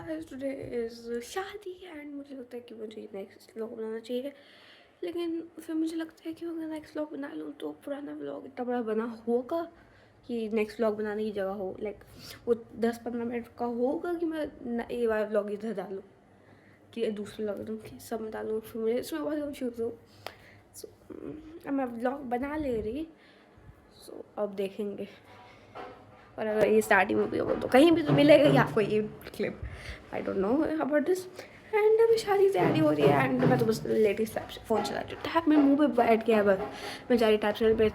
Guys today is शादी and मुझे लगता है कि मुझे नेक्स्ट व्लॉग बनाना चाहिए, लेकिन फिर मुझे लगता है कि अगर नेक्स्ट व्लॉग बना लूँ तो पुराना व्लॉग इतना बड़ा बना होगा कि नेक्स्ट व्लॉग बनाने की जगह हो, लाइक वो 10-15 मिनट का होगा कि मैं ये वाला व्लॉग इधर डालूँ कि दूसरे व्लॉग दूँ कि सब में डालूँ, फिर मुझे इसमें बहुत कंफ्यूज हो। सो मैं व्लॉग बना ले रही, सो अब देखेंगे। और अगर ये स्टार्टिंग में भी होगा तो कहीं भी तो मिलेगा ही आपको ये clip. I don't know about this. And अभी शादी तैयारी हो रही है एंड मैं तो बस लेटेस्ट टैप से फ़ोन चला रही हूँ। टैप मेरे मुँह पे बैठ गया है, बस मैं जा रही टैप से टैप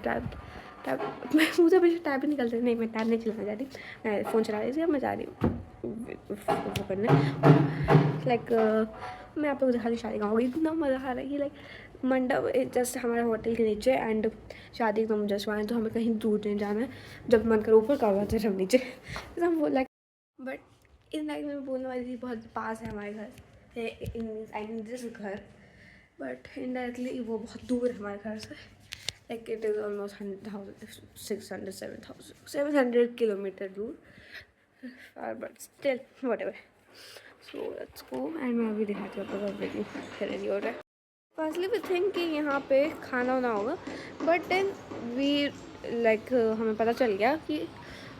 टैप मैं मुँह से पीछे टैप ही निकल रही। नहीं, मैं टैप नहीं चलाना जा रही, मैं फ़ोन चला रही थी। अब मैं जा रही हूँ वो करने, लाइक मैं आप लोग दिखा रही शादी का होगी। इतना मज़ा आ रहा है कि लाइक मंडप जस्ट हमारे होटल के नीचे एंड शादी एकदम जस्ट वहाँ है, तो हमें कहीं दूर नहीं जाना है। जब मन कर ऊपर का हुआ हम नीचे हम बोला। बट इन लाइक मैं बोलने वाली थी बहुत पास है हमारे घर, इन दिस घर, बट इनडायरेक्टली वो बहुत दूर है हमारे घर से। Like it is almost 700 kilometre दूर, but still whatever. So let's go and मैं अभी दिखाती हूँ आपको रेडी हो रहा है। फर्स्टली वी थिंक कि यहाँ पे खाना वाना होगा, बट देन वी लाइक हमें पता चल गया कि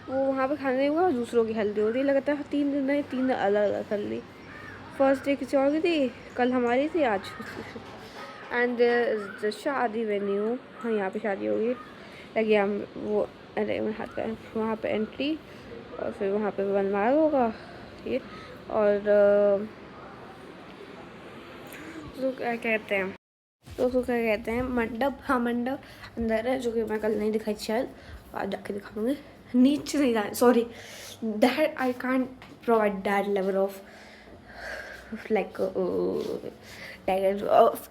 वो वहाँ पे खाना नहीं हुआ, दूसरों की हल्दी हो रही। लगातार 3 दिन नहीं, 3 अलग अलग हल्दी। फर्स्ट डे किसी और की थी, कल हमारी थी, आज एंड द शादी वेन्यू। हाँ, यहाँ पे शादी होगी। लगे हम वो अरे हाथ पे वहाँ पे एंट्री और फिर वहाँ पे बनवाया होगा ये। और तो क्या कहते हैं, तो उसको क्या कहते हैं, मंडप। हाँ, मंडप अंदर है, जो कि मैं कल नहीं दिखाई, शायद आज जाके दिखाऊंगी। नीचे नहीं जाए, sorry, that I can't provide that level of like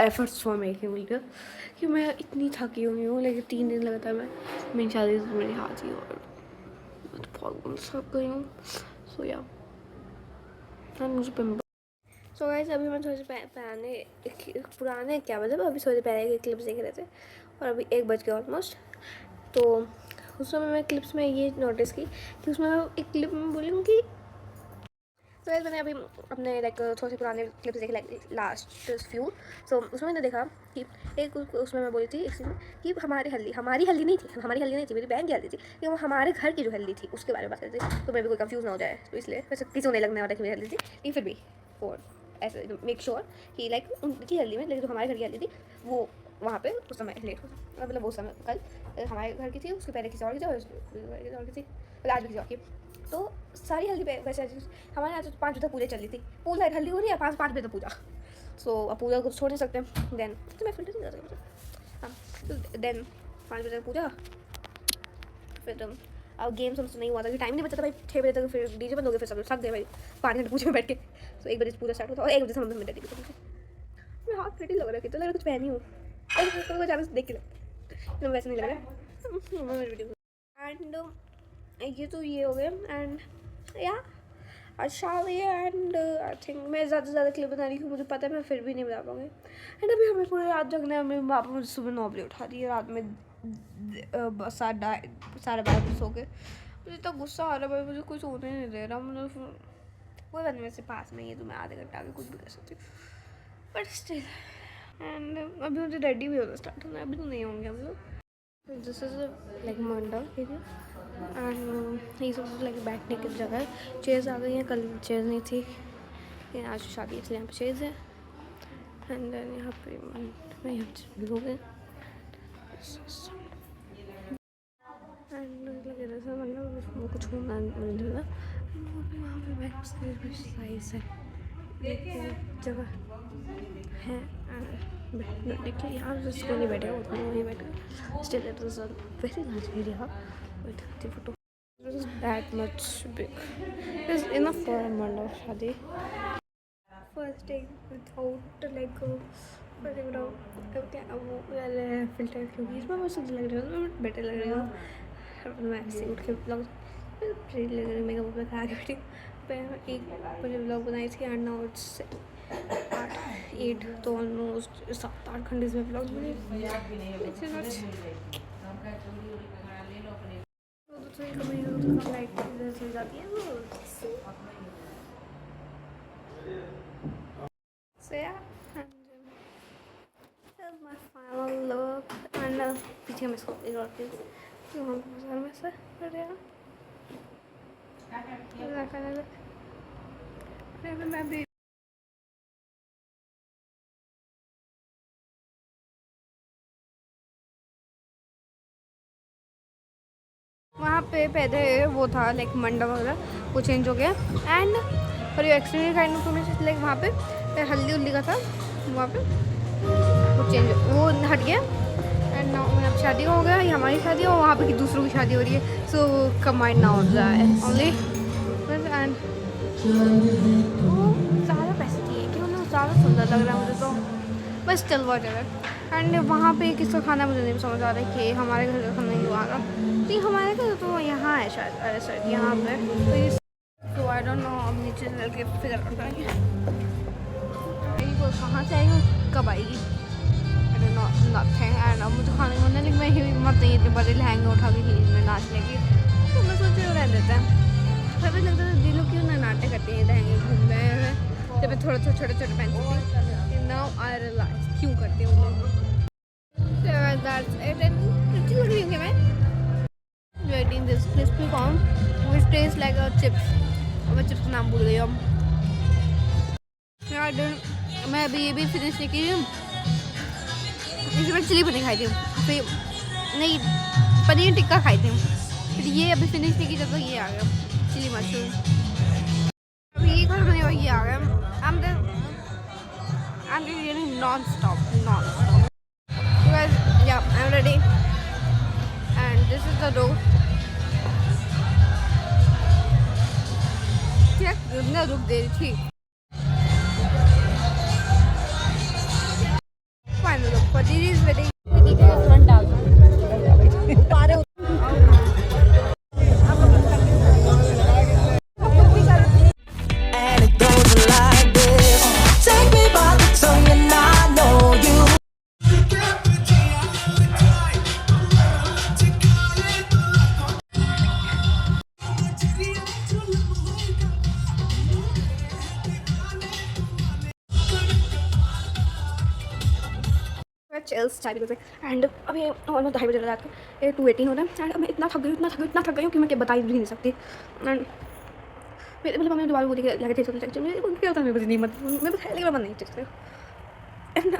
efforts for making video, कि मैं इतनी थकी हुई हूँ। लेकिन 3 दिन लगातार मैं मेरी शादी से मेरी हाथ ही, और मैं तो बहुत थक गई हूँ। सो या मुझे सो गाइस अभी मैं थोड़े से पुराने क्या मतलब अभी थोड़ी देर पहले के क्लिप्स देख रहे थे और अभी 1 बज गया ऑलमोस्ट। तो उस समय मैं क्लिप्स में ये नोटिस की कि उसमें मैं एक क्लिप में बोलूँगी। तो गाइस मैंने अभी अपने लाइक थोड़े से पुराने क्लिप्स देखे, लाइक लास्ट फ्यू। सो उसमें मैंने देखा कि एक उसमें मैं बोली थी एक सीन कि हमारी हल्दी नहीं थी, मेरी बहन की हल्दी थी, लेकिन वो हमारे घर की जो हल्दी थी उसके बारे में बात करती थी। तो मैं भी कोई कंफ्यूज ना हो जाए, तो इसलिए वैसे किसी को नहीं लगने वाला कि मेरी हल्दी थी, लेकिन फिर भी और ऐसे मेक श्योर कि लाइक उनकी हल्दी में, लेकिन जो हमारे घर की हल्दी थी वो वहाँ पे उस समय लेट हो, मतलब वो समय कल हमारे घर की थी, उसके पहले किसी और की थी, और किसी और की थी, आज भी किसी और की। तो सारी हल्दी पे वैसे हमारे यहाँ तो 5 बजे तक पूजा चल रही थी, पूल लाइट हल्दी हो रही है, 5 बजे तक पूजा। सो अब पूजा को छोड़ नहीं सकते। देन तो मैं फिल्टर नहीं कर सकती। हाँ, तो देन 5 बजे तक पूजा, फिर अब गेम्स हमसे नहीं हुआ था कि टाइम नहीं बचा था भाई। 6 बजे तक फिर डीजे बंद हो गया, फिर सब थक गए भाई 5 घंटे पूजा में बैठ के। तो 1 बजे से पूजा स्टार्ट हुआ था और 1 बजे से हम रेडी कर। मैं हाथ प्रिटी लग रहा है, कितना लग रहा है कुछ पहनी हूँ, ज़्यादा देख के लगता है, वैसे नहीं लग रहा है। एंड ये तो ये हो गया एंड या अच्छा हो गया। एंड आई थिंक मैं ज़्यादा से ज़्यादा क्लिप बना रही हूँ, मुझे पता है मैं फिर भी नहीं बना पाऊँगी। एंड अभी हमें पूरी रात जगना है। मेरे पापा मुझे सुबह 9 बजे उठा दिए, रात में 12:30 बजे सो के। मुझे इतना गुस्सा आ रहा है भाई, मुझे कोई सोने नहीं दे रहा। मुझे कोई बात नहीं, मेरे से पास में ही है तो मैं आधे घंटे आगे कुछ भी कर सकती हूँ, बट स्टिल। एंड अभी मुझे रेडी भी होना स्टार्ट होना है, अभी तो नहीं होंगे हम लोग। दिस इज लाइक मंडप एरिया एंड ये सब लाइक बैठने की जगह है। चेयर्स आ गई हैं, कल चेयर नहीं थी, लेकिन आज शादी इसलिए यहाँ पे चेयर्स है। एंड देन यहाँ पे यहाँ पे लोग हैं एंड मतलब वो कुछ होना नहीं था। वहाँ पे बैठ साइज है जगह है, देखिए यहाँ जिसको नहीं बैठेगा उतना नहीं बैठेगा। Still it is a very large area with the photo is that much big is enough for a mandap shadi. First day without like वो फिल्टर क्योंकि इसमें मैं सुंदर लग रही हूँ, बेटर लग रही हूँ। मैं ऐसे उठ के ब्लॉग प्रेट लग रही हूँ, मेकअप अपना खा के बैठी। मैं 1 बजे ब्लॉग बनाई थी एंड नाउ इट्स 8 तो ऑलमोस्ट 7-8 घंटे से ब्लॉग बने। लाइट इधर से जाती है वो जाती हूँ तो वहाँ बाजार में से मैं भी वहाँ पे पहले वो था लाइक मंडप वगैरह, वो चेंज हो गया एंड और ये एक्सटर्नल काइंड ऑफ लाइक वहाँ पे हल्दी उल्दी का था, वहाँ पे वो चेंज वो हट गया एंड नाउ यहाँ पे शादी हो गया, ये हमारी शादी और वहाँ पे दूसरों की शादी हो रही है, सो कंबाइंड नाउ ओनली एंड वो ज़्यादा पैसे दिए कि उन्हें ज़्यादा सुंदर लग रहा है मुझे तो, बस चल वॉट एवर। एंड वहाँ पे किसका खाना मुझे नहीं समझ आ रहा है कि हमारे घर का खाना ही वहाँ का नहीं, हमारे घर तो यहाँ है शायद, अरे सर यहाँ पे तो आई डोंट नो, अब नीचे चल के फिगर आउट करेंगे वो कहाँ से आएगी कब आएगी, I don't know nothing. And अब मुझे खाने को लेकिन मैं ही मत नहीं इतने बड़े लहंगे उठा के हिल में नाचने की, तो मैं सोच रही हूँ रह देते हैं। फिर लगता था दिलों क्यों ना नाटक करते हैं लहंगे घूम रहे हैं, जब मैं थोड़े छोटे छोटे पहनती थी, नाउ आई रियलाइज क्यों करते हैं वो लोग। अच्छी लग रही हूँ मैं eating this crispy corn which tastes like a chips, और मैं चिप्स का नाम भूल गई हूँ यार। मैं अभी ये भी फिनिश नहीं की हूँ, इसमें मैं चिली पनीर खाई थी, फिर नहीं पनीर टिक्का खाई थी, फिर ये अभी फिनिश नहीं की जब तक ये आ गया चिली मशरूम, अभी ये खत्म नहीं हुआ ये आ गया। I'm eating non-stop. You guys, yeah, I'm ready and this is the dough. रुक दे रही थी फाइनल लुक पर दीदी इज वेटिंग, दीदी का फ्रंट डाल पारे चेल्स चाय पीते थे एंड अभी ऑलमोस्ट 2:30 बजे रात को 2:18 हो रहा है एंड अब मैं इतना थक गई हूँ कि मैं क्या बता भी नहीं सकती। एंड मेरे मतलब मम्मी दोबारा बोली लगे थे क्या होता है मेरे नहीं मत मैं बताया लेकिन मैं नहीं सकती। एंड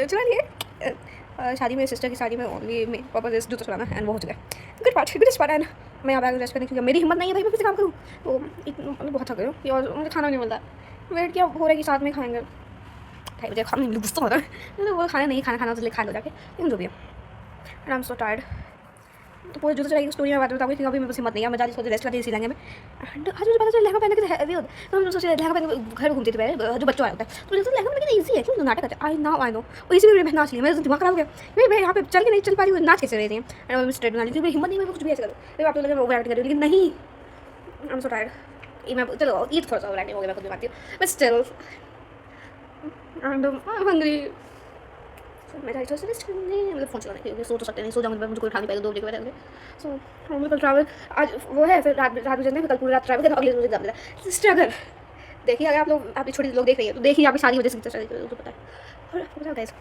चला लिए शादी में सिस्टर की शादी में ओनली मेरे पापा से जूता चलाना एंड वो हो चुका है गुड पार्ट एंड मैं यहाँ पे रेस्ट करने क्योंकि मेरी हिम्मत नहीं है भाई मैं फिर काम करूँ, तो इतना बहुत थक गई हूँ और मुझे खाना नहीं मिलता, वेट क्या हो रहा है कि साथ में खाएंगे 2:30 बजे खाना नहीं गुस्सा हो रहा है, वो खाना नहीं खाना तो खा लो जाके, लेकिन जो भी है and I am so tired. तो पूरे जूते चलाई स्टोरी में बात बताऊँगी क्योंकि अभी मेरे हिम्मत नहीं है, मैं जा रही रेस्ट करती इसी लहंगे में एंड आज मुझे पता चला लहंगा पहनने के हैवी होता है, तो हम सोच रहे लहंगा पहन घर घूमते थे पहले जो बच्चों आया होता है, तो मुझे लहंगा पहनने ईजी है क्यों नाटक करते आई नो और इसी में नाच लिया, मेरा दिमाग खराब हो गया, मैं यहाँ पे चल के नहीं चल पा रही हूँ, नाच कैसे रही थी एंड मैं स्ट्रेट बना ली थी, मेरी हिम्मत नहीं मैं कुछ भी ऐसे करूँ, आप तो लगे ओवर एक्ट कर रही हूँ लेकिन नहीं आई एम सो टायर्ड। मैं चलो ईद थोड़ा सा ओवर एक्टिंग हो गया मैं खुद भी मानती हूँ बट स्टिल हंग्री। मैं जारी से रेस्ट करने मतलब फ़ोन चलाने के लिए सो तो सकते नहीं, सो जाऊँगी मुझे कोई उठा नहीं पाएगा 2 बजे के बाद आएंगे। सो हम कल ट्रैवल आज वो है फिर रात में चलते हैं, कल पूरी रात ट्रैवल करें, अगले दिन मुझे एग्जाम मिला स्ट्रगल। देखिए अगर आप लोग आपकी छोटी लोग देख रही है तो देखिए यहाँ पे शादी वजह से कितना शादी तो पता है और आपको पता है guys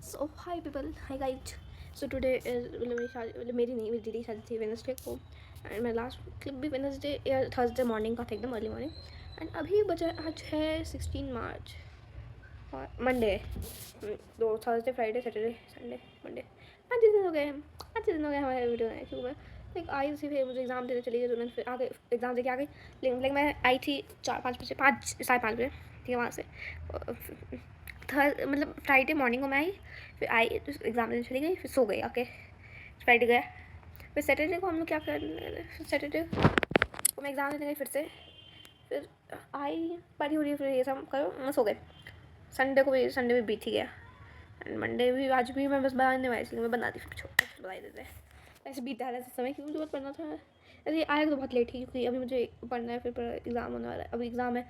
So hi people, hi guys. So today is मेरी नहीं मेरी दीदी की शादी थी वेडनेसडे को एंड मैं लास्ट क्लिप भी वेडनेसडे या थर्सडे मॉर्निंग का था एकदम अर्ली मॉर्निंग एंड अभी बचा आज है 16 मार्च और मंडे, दो Thursday Friday Saturday Sunday Monday 5 दिन हो गए हैं, 5 दिन हो गए हमारे वीडियो में क्यों मैं लाइक आई थी फिर मुझे एग्ज़ाम देने चली गई तो मैं फिर आगे एग्ज़ाम दे के आ गई, लेकिन मैं आई थी 4-5 बजे 5 साढ़े 5 बजे ठीक है वहाँ से मतलब फ्राइडे मॉर्निंग को मैं आई, फिर आई एग्ज़ाम देने चली गई, फिर सो गई आके, फ्राइडे गया। फिर सैटरडे को हम लोग क्या कर, सैटरडे को मैं एग्ज़ाम देने गई फिर से, फिर आई पढ़ी उड़ी, फिर ये सब करो, मैं सो गए। संडे को भी, संडे भी बीत ही गया, एंड मंडे भी, आज भी मैं बस बनाने वाली थी, मैं बना दी, फिर छोटा बना देते हैं। ऐसे बीता रहा था समय, क्योंकि मुझे बहुत पढ़ना था। अरे आया तो बहुत लेट ही, क्योंकि अभी मुझे पढ़ना है, फिर एग्ज़ाम होने वाला है। अभी एग्ज़ाम है,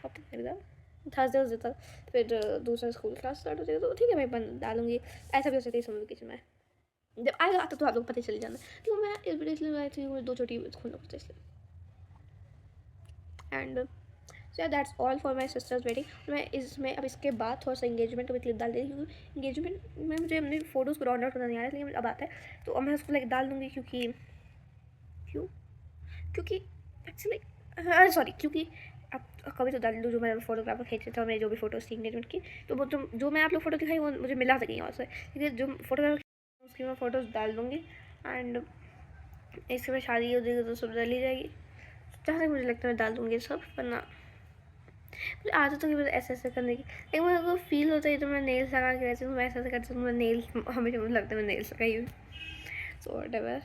अब तक एग्ज़ाम थर्सडे उस तक, फिर दूसरा स्कूल क्लास स्टार्ट हो जाएगी, तो ठीक है मैं बन डालूंगी। ऐसा भी हो सकता है समर वेकेशन में, जब आएगा तो आप लोग पता चल जाना। तो मैं इस वीडियो इसलिए बनाई थी, मुझे 2 छोटी खोलना पड़ता है इसलिए। And so that's all for my sisters wedding. मैं इसमें अब इसके बाद थोड़ा सा इंगेजमेंट का क्लिप डाल देती हूँ, क्योंकि इंगेजमेंट में मुझे अपनी फ़ोटोज़ को राउंड आउट करना नहीं आ रहा है, लेकिन अब आता है, तो अब मैं उसको लाइक डाल दूँगी, क्योंकि एक्चुअली सॉरी, क्योंकि अब कभी तो डाल दूँ जो मैं फोटोग्राफर खींचे थे, मेरे जो भी फ़ोटोज़ थी इंगेजमेंट की, तो वो जो मैं आप लोग फ़ोटो दिखाई वो मुझे मिला सकेंगे वहाँ से, क्योंकि जो फोटोग्राफर उसकी मैं फ़ोटोज़ डाल दूँगी। एंड इसके बाद शादी हो जाएगी तो सब डाल ही जाएगी, जहाँ तक मुझे लगता है मैं डाल दूँगी सब, वरना मुझे आदत होगी बस ऐसे ऐसे करने की। लेकिन मेरे को फील होता है तो मैं नेल्स लगा के रहती हूँ, मैं ऐसे ऐसे करती हूँ, मैं नेल्स हमेशा मुझे लगता है मैं नेल्स लगाई हूँ। सो व्हाटएवर,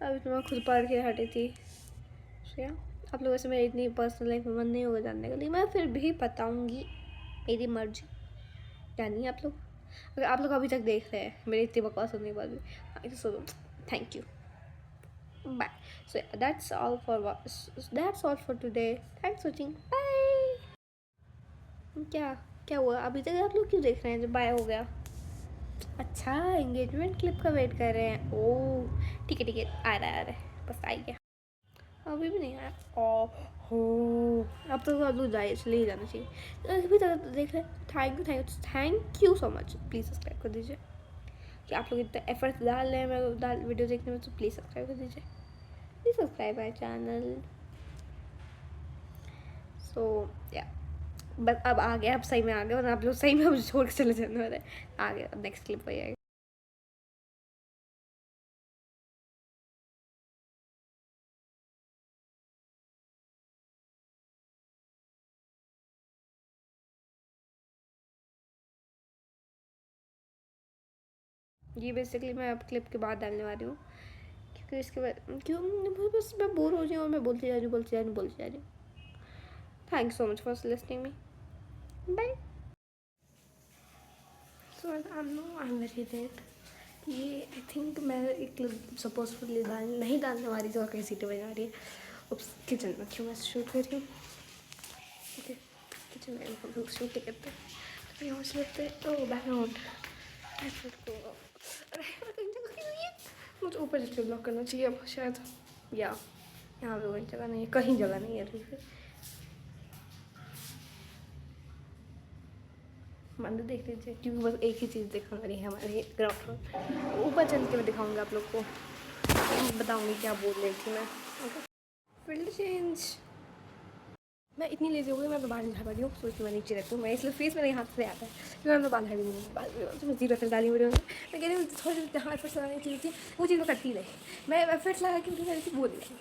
अभी तो मैं खुद पढ़ के हटी थी। सो या आप लोगों से मेरी इतनी पर्सनल लाइफ में मन नहीं होगा जानने के लिए, मैं फिर भी बताऊँगी, मेरी मर्जी। जानिए आप लोग, अगर आप लोग अभी तक देख रहे हैं मेरी इतनी बकवास होने के बाद भी, तो thank you, bye. So that's all for today. Thanks for watching. Bye. क्या क्या हुआ, अभी तक आप लोग क्यों देख रहे हैं जब बाय हो गया? अच्छा, एंगेजमेंट क्लिप का वेट कर रहे हैं। ओह ठीक है, आ रहा है बस आ गया, अभी भी नहीं आया। ओ हो, अब तो आप लोग जाइए, चले ही जाना चाहिए। अभी तक देख रहे हैं, thank you so much. Please subscribe कर दीजिए, कि आप लोग इतना एफर्ट डाल रहे हैं मैं वीडियो देखने में, तो प्लीज़ सब्सक्राइब कर दीजिए, प्लीज़ सब्सक्राइब माई चैनल। सो या बस अब आ गया, अब सही में आ गया, वरना आप लोग सही में अब छोड़ के चले जाने वाले। आ गया, अब नेक्स्ट क्लिप वही आएगा। ये बेसिकली मैं अब क्लिप के बाद डालने वाली हूँ, क्योंकि इसके बाद क्यों बस मैं बोर हो रही हूँ और मैं बोलती जा रही हूँ। Thanks so much for listening me, bye. So I am very late. ये आई थिंक मैं एक क्लिप सपोजफुली नहीं डालने वाली थी, और कहीं सीटें बजा रही है। उस किचन में क्यों मैं शूट कर रही हूँ, ओके किचन में हम लोग शूट करते हैं, तो यहाँ से लेते हैं। ओ बैकग्राउंड मुझे ऊपर से ब्लॉक करना चाहिए अब शायद, या यहाँ पे कोई जगह नहीं है, कहीं जगह नहीं है अभी। मंदिर देख लीजिए, क्योंकि बस एक ही चीज़ दिखा रही है हमारे ग्राउंड फ्लोर। ऊपर चल के मैं दिखाऊंगी आप लोग को, बताऊंगी क्या बोल रही थी मैं। फील्ड चेंज, मैं इतनी लेजी हो गई, मैं बाल झाड़ रही हूँ, सोचती मैं नीचे रहती हूँ, मैं इसलिए फेस मेरे हाथ से आता है, क्योंकि मैं बाल झाड़ी हूँ, तो मैं जीरो एफर्ट डाली वीडियो में। मैं कह रही हूँ थोड़ी जहाँ एफर्ट्स लगाने की चीज़ थी वो चीज़ मैं करती नहीं, मैं एफर्ट्स लगा के उनकी तरह बोल रही।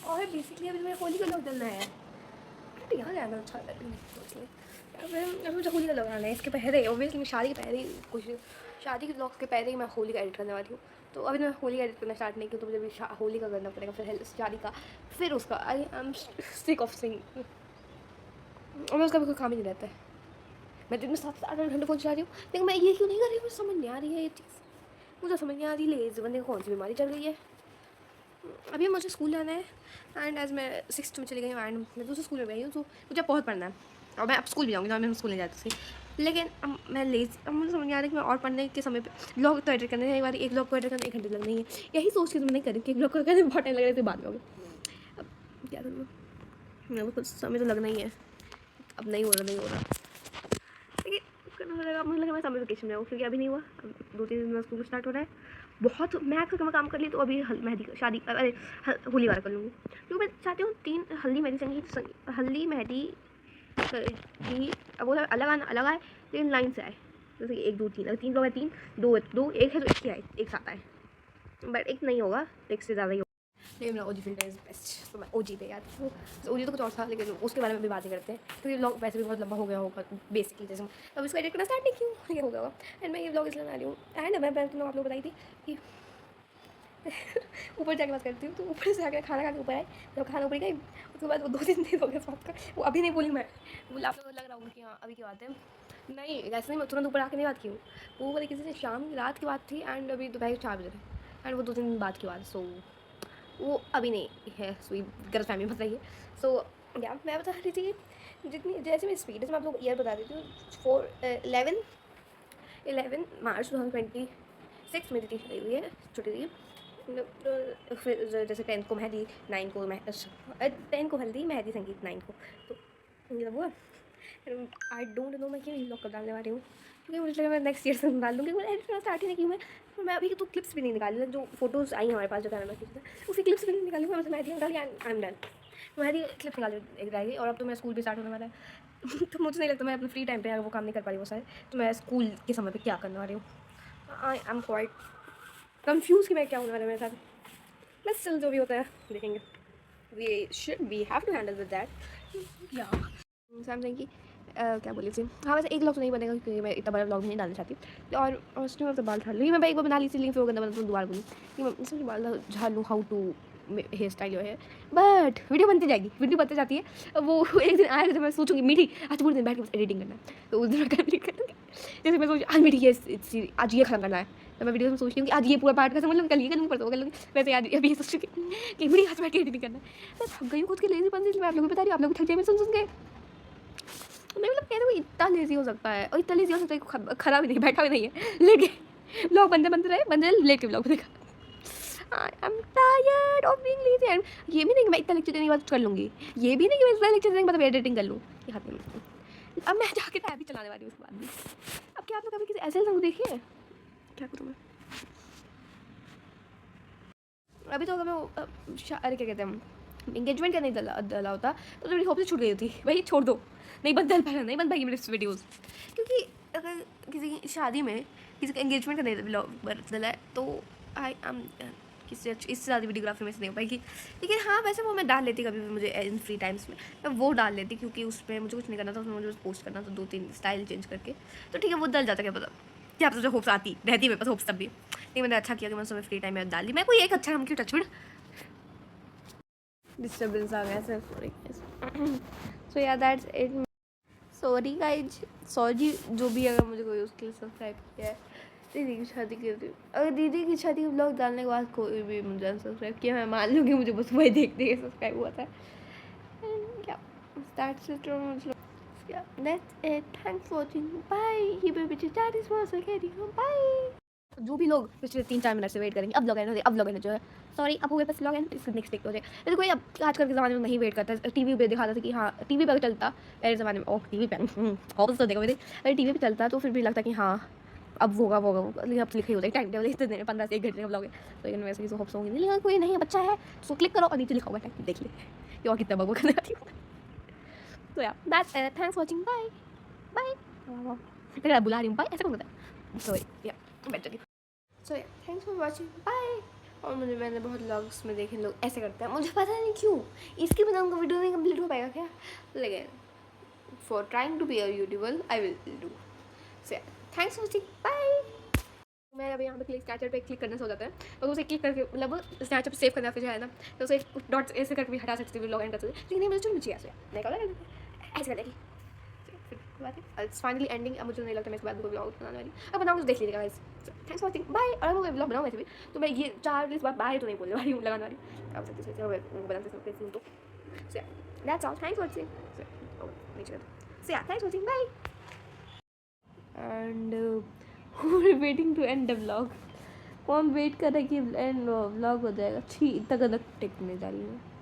और बेसिकली अभी मेरे होली का लॉक डलना है, यहाँ जाना अच्छा अब मुझे होली का लगाना है। इसके पहले ऑब्वियसली मैं शादी के पहले ही कुछ, शादी के ब्लॉग्स के पहले ही मैं होली का एडिट करने वाली हूँ, तो अभी मैं होली का एडिट करना स्टार्ट नहीं किया, तो मुझे अभी होली का करना पड़ेगा, फिर शादी का, फिर उसका। आई एम सिक ऑफ सिंग, और मैं उसका भी कोई काम ही नहीं रहता है। मैं दिन में 7 से 8 घंटे फ़ोन चला रही हूँ, लेकिन मैं ये क्यों नहीं कर रही हूँ, मुझे समझ नहीं आ रही है ये चीज़, मुझे समझ नहीं आ रही है इस बंदे को कौन सी बीमारी चल गई है। अभी मुझे स्कूल जाना है, एंड आज मैं 6th में चली गई हूँ, एंड मैं दूसरे स्कूल में गई हूँ, तो मुझे बहुत पढ़ना है, और मैं अब स्कूल भी जाऊँगी, मैं स्कूल नहीं जाती थी, लेकिन अब मैं लेज़ी, अब मुझे समझ नहीं आ रहा है कि मैं और पढ़ने के समय पे ब्लॉग तो एडिट करने एक ब्लॉग को एडिट करने 1 घंटे लगनी है, यही सोच के तो मैं नहीं करी कि ब्लॉग को करने बहुत टाइम लग रहा है, तो बाद में होगी। अब क्या करूँ, मेरे को कुछ समय तो लगना ही है, अब नहीं हो रहा, लेकिन करना पड़ेगा। मुझे लगा मैं समर वेकेशन में हूँ, क्योंकि अभी नहीं हुआ, अब 2-3 दिन में स्कूल स्टार्ट हो रहा है। बहुत मैथ का काम कर ली, तो अभी मेहंदी शादी अरे होली वाला कर लूँगी, क्योंकि मैं चाहती हूँ 3 हल्दी मेहंदी संगीत, हल्दी मेहंदी की वो अलग आए, लेकिन लाइन से आए, जैसे कि 1 2 3, अगर 3 लोग हैं 3, 2 1 है तो 1 ही आए, एक साथ आए, बट एक नहीं होगा, एक से ज़्यादा ही होगा। लेकिन मेरा ओजी फिल्टर इज़ बेस्ट, तो मैं ओजी पे याद हूँ। ओजी तो कुछ और था, लेकिन उसके बारे में भी बातें करते हैं क्योंकि व्लॉग वैसे भी बहुत लंबा हो गया होगा बेसिकली, जैसे अब इसको एडिट करना स्टार्ट नहीं क्यों ये हो गया होगा। एंड मैं ये व्लॉग इसलिए बना रही हूँ, एंड मैं तुमने आप लोग बताई थी कि ऊपर जाके बात करती हूँ, तो ऊपर से आकर खाना खाने ऊपर आए, जब खाना ऊपर गई उसके बाद वो 2-3 दिन हो गया बात का, वो अभी नहीं बोली मैं, वो आप लोग लग रहा होगा कि हाँ अभी की बात है, नहीं वैसे नहीं, मैं तुरंत ऊपर आके नहीं बात की हूँ, वो वाली किसी से शाम रात की बात थी, एंड अभी दोपहर के 4 बजे थे, एंड वो 2-3 दिन बाद की बात, सो वो अभी नहीं है, सो गलत फैमिली मत रहिए। सो या मैं बता रही थी जितनी जैसे मेरी स्पीड है, मैं आप लोग ईयर बता देती हूँ। 11 मार्च 2026 मेरी टी हुई है छुट्टी थी, फिर जैसे 10th को मेहंदी, 9 को 10 को हल्दी, मेहंदी संगीत 9 को, तो ये सब हुआ। आई डोंट नो मैं क्यों लॉक कर डालने वाली हूँ, क्योंकि मुझे लगा मैं नेक्स्ट ईयर से डाल दूँगी, मैं स्टार्ट ही नहीं की मैं अभी तो क्लिप्स भी नहीं निकाली, जो फोटोज़ आई हमारे पास जो कैमरा की, उसी क्लिप्स भी नहीं निकाली, मैं मेहंदी निकाली, I am done, mehndi clip निकाली एक रहेगी, और अब तो मेरा स्कूल भी स्टार्ट होने वाला है तो मुझे नहीं लगता मैं अपने फ्री टाइम पे वो काम नहीं कर पा रही वो सारे, तो मैं स्कूल के समय पे क्या करने वाली हूँ, आई एम क्वाइट कंफ्यूज कि मैं क्या होने वाला है मेरे साथ, बस चल जो भी होता है देखेंगे, we have to handle with that. या सैमसंग की क्या बोली थी, हाँ वैसे एक व्लॉग तो नहीं बनेगा क्योंकि मैं इतना बड़ा व्लॉग नहीं डालना चाहती, और उसने तो बाल झाड़ लूँ, मैं एक बार बना ली थी, लेकिन फिर वो गंदा बना तो दोबारा बोली कि मैं इसमें बाल झाड़ लूँ, how to hair style your hair, but video बनती जाएगी, वीडियो बनती जाती है, वो एक दिन आएगा जब मैं सोचूंगी मीठी आज पूरे दिन बैठ के बस एडिटिंग करना है, तो उस दिन मैं कंप्लीट कर दूँगी, जैसे मैं सोच आज मीठी ये आज ये खत्म करना है, तो मैं वीडियो में सोचती हूँ कि आज ये पूरा पार्ट खत्म कर लूँ, कल ये करूँगी, परसों कर लूँगी, वैसे आज अभी ये सोच रही कि मीठी आज बैठ के एडिटिंग करना है, मैं थक गई हूँ खुद के लेज़ीपन से, मैं आप लोगों को बता रही हूँ, आप लोग थक जाए मैं सुन के, नहीं मतलब कहते वो इतना लेजी हो सकता है, और इतना लेजी हो सकता है खड़ा भी नहीं, बैठा भी नहीं है, लेके ब्लॉग बनते रहे लेट के ब्लॉग बनेगा, I am tired of being lazy, and ये भी नहीं कि मैं इतना लेक्चर देने के बाद कर लूँगी, ये भी नहीं कि मैं इतना लेक्चर देने के बाद एडिटिंग कर लूँ, ये हाथ में अब मैं जाके टैब भी चलाने वाली हूँ उसके बाद भी। अब क्या आप लोग कभी किसी ऐसे इंसान को देखिए, क्या करूँ मैं अभी, तो अगर मैं अरे क्या कहते हैं इंगेजमेंट का नहीं डला होता तो मेरी होप से छूट गई होती, भाई छोड़ दो, नहीं बन पाएगी मेरे वीडियोज़, क्योंकि अगर किसी की शादी में किसी का एंगेजमेंट का नहीं डला है तो आई एम किसी इससे ज़्यादा वीडियोग्राफी में से नहीं हो पाएगी, लेकिन हाँ वैसे वो मैं डाल लेती कभी भी, मुझे इन फ्री टाइम्स में मैं वो डाल लेती, क्योंकि उसमें मुझे कुछ नहीं करना था, उसमें मुझे पोस्ट करना था 2-3 स्टाइल चेंज करके, तो ठीक है वो डल जाता, क्या पता क्या पता, होप्स आती रहती मेरे पास होप्स तब भी, नहीं मैंने अच्छा किया कि मैं उसमें फ्री टाइम में डाल दी, मैं कोई एक अच्छा हम क्यों टचवुड डिस्टर्बेंस आ गया सर, सो या that's it, sorry guys, sorry जो भी अगर मुझे कोई उसके लिए सब्सक्राइब किया है, दीदी की शादी की थी, अगर दीदी की शादी के ब्लॉग डालने के बाद कोई भी मुझे अनसब्सक्राइब किया, मैं मान लूँगी मुझे बस वही देखते के सब्सक्राइब हुआ था, क्या that's it, that's it, thanks for watching, bye, ये baby that is was again, bye. जो भी लोग पिछले 3-4 मिनट से वेट करेंगे, अब लोग जो है सॉरी अब हो गए बस लॉग इन, इसको नेक्स्ट देखते हो जाए, जैसे कोई अब आजकल के ज़माने में नहीं वेट करता, टीवी पे दिखाता था कि हाँ टीवी पर चलता, पहले ज़माने में ओह टीवी पे ऑफिस तो देखो मेरे, अगर टीवी पे चलता तो फिर भी लगता कि हाँ अब होगा लेकिन अब लिखे होता है टाइम टेबल इतने दिन 15 से 1 घंटे का ब्लॉग है, तो लेकिन वैसे किसी होप्स होंगी नहीं, लेकिन कोई नहीं है बच्चा है तो क्लिक करो और नीचे लिखा होगा टाइम देख ले कि और कितना बगो करने आती हूँ, तो या that's thanks for watching, bye bye, तेरा बुला रही हूँ बाय ऐसा कौन होता है, सो या बैठ जाएगी, सो yeah thanks for watching, bye. और मैंने बहुत व्लॉग्स में देखे लोग ऐसे करते हैं, मुझे पता नहीं क्यों, इसके बिना उनका वीडियो नहीं कंप्लीट हो पाएगा क्या, लेकिन for trying to be a YouTuber I will do, so yeah thanks for watching, bye. मैं अभी यहाँ पे स्नैचर पे क्लिक करने से हो जाता है, तो उसे क्लिक करके मतलब स्नैचर पे सेव करना फिर है ना, तो उसे डॉट ऐसे करके भी हटा सकती हूँ, लॉग इन कर सकती, लेकिन नहीं मुझे चुन मुझे ऐसे नहीं कर ऐसे करेगी, फिर बात है फाइनली एंडिंग, अब मुझे नहीं लगता मैं इसके बाद कोई ब्लॉग बनाने वाली, अब बनाऊँ तो देख लीजिएगा guys, thanks for watching, bye. और मैं ब्लॉग बनाऊँ वैसे भी तो मैं ये 4 इस बार बाय तो नहीं बोलने वाली हूँ, लगाने वाली अब सकती है बनाते सकते तो, so that's all, thanks for watching, so yeah thanks for watching, bye. And who are waiting to end the vlog, कौन वेट कर रहा है कि एंड व्लॉग हो जाएगा, छी इतना गलत टेक नहीं जा रही है।